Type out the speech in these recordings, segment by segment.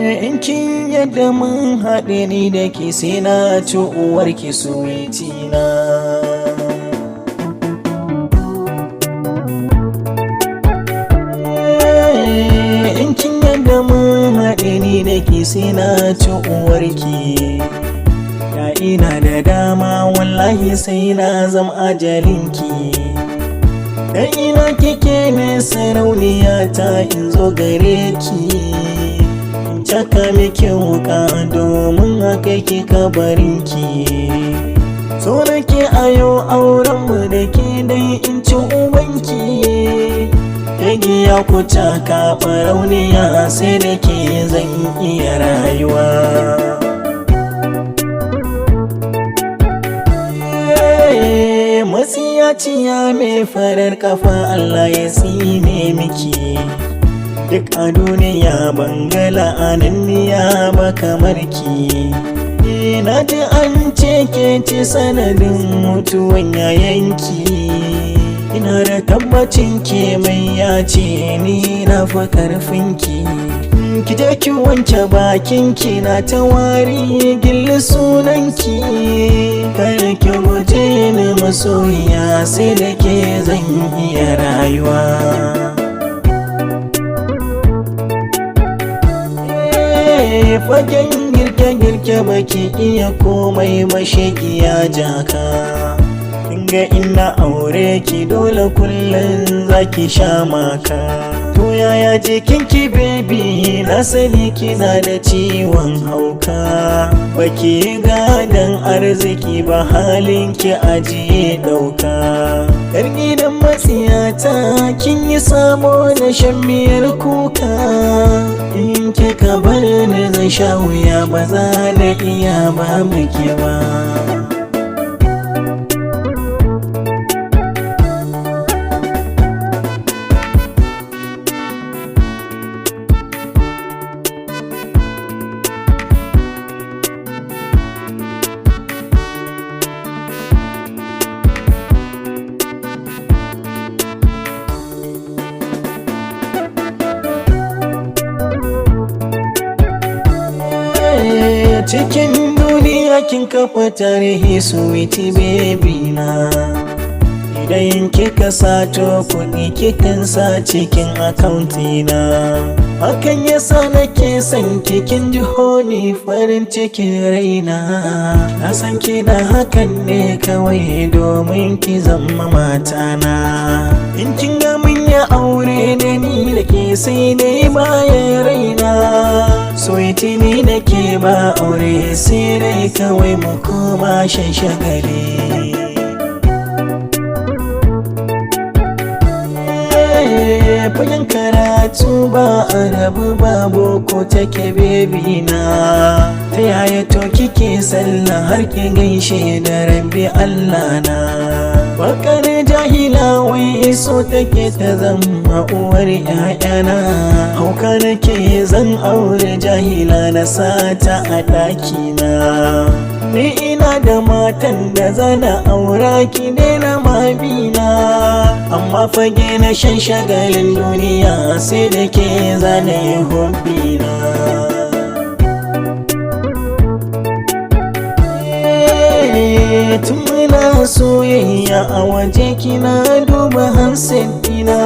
in kin yadda mun haɗe ni da ke sai na ci uwarki suwitina. In kin yadda mun haɗe ni da ke sai na ci uwarki. Da ina da dama wallahi sai na zama ajalinki. Dan ina kike ne sarauniya ta in zo gare ki, in caka miki wuka domin haka ki kabarinki. So nake ayo aurenmu da ke dai in ci ubanki. Yagi ya ku caka barauniya sai da ke zan iya rayuwa. Matsiyaciya mai farar kafa Allah ya tsine miki. Duk a duniya bangala ananniya ba kamar ki. Na ji an ce ke ci sanadin mutuwan yayanki. Ina da tabbacin ke mai ya ce ni na fi karfinki. Ki je ki wanke bakinki na ta wari gilli sunanki. Kada ki guje ni masoyiya sai da ke zan iya rayuwa. Fagen girke-girke baki iya komai mashagiya jaka. Inga ina aure ki dole kullum zaki sha maka. To yaya jikinki baby na sani kina da ciwon hauka. Baki gadon arziki ba halinki ajiye ɗauka. Yar gidan matsiyata kin yi samo da shan miyar kuka. In kika bar ni zan sha wuya ba za na iya ba muke ba. Cikin duniya kin kafa tarihi sweetie baby na. Idan kika sato kuɗi kikan sa cikin akaunti na. Hakan yasa nake son kin ji honi farin cikin raina. Na san kina hakan ne kawai domin ki zama matana. In kin ga mun ya aure da ni da ke sai dai bayan raina. Sweetie ni da ke ba aure sai dai kawai mu koma shan shagali. Fagen karatu ba a rabu ba boko take baby na. Ta yaya to kike sallah har ki gaishe da rabbi Allah na. Bakar jahila wai so take ta zama uwar ƴaƴana. Hauka nake zan aure jahila na sata a ɗakina. Ni ina da matan da zana aura ki daina mabina. Amma fage na shan shagalin duniya sai da ke zana yi hobbina. Tun muna soyayya a waje kina duba handset dina.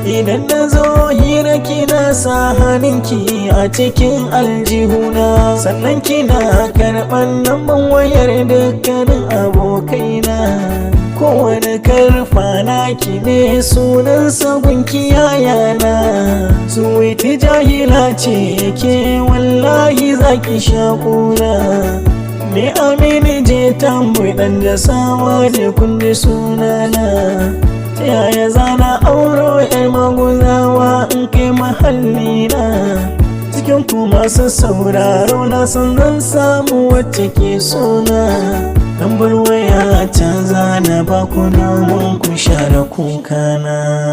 Idan na zo hira kina sa hannunki a cikin aljihuna. Sannan kina karɓar lambar wayar dukkanin abokaina. Kowane karfa naki ne sunan sabunki yayana. Sweetie jahila ce ke wallahi zaki sha kuna. Ni Aminu je tamboy dan jasawa da kundi sunana. Ta yaya zana auro ƴar maguzawa in kai mahallina. Cikin ku masu sauraro na san zan samu wacce ke sona. Lambar waya ta zana ba ku domin ku share kukana.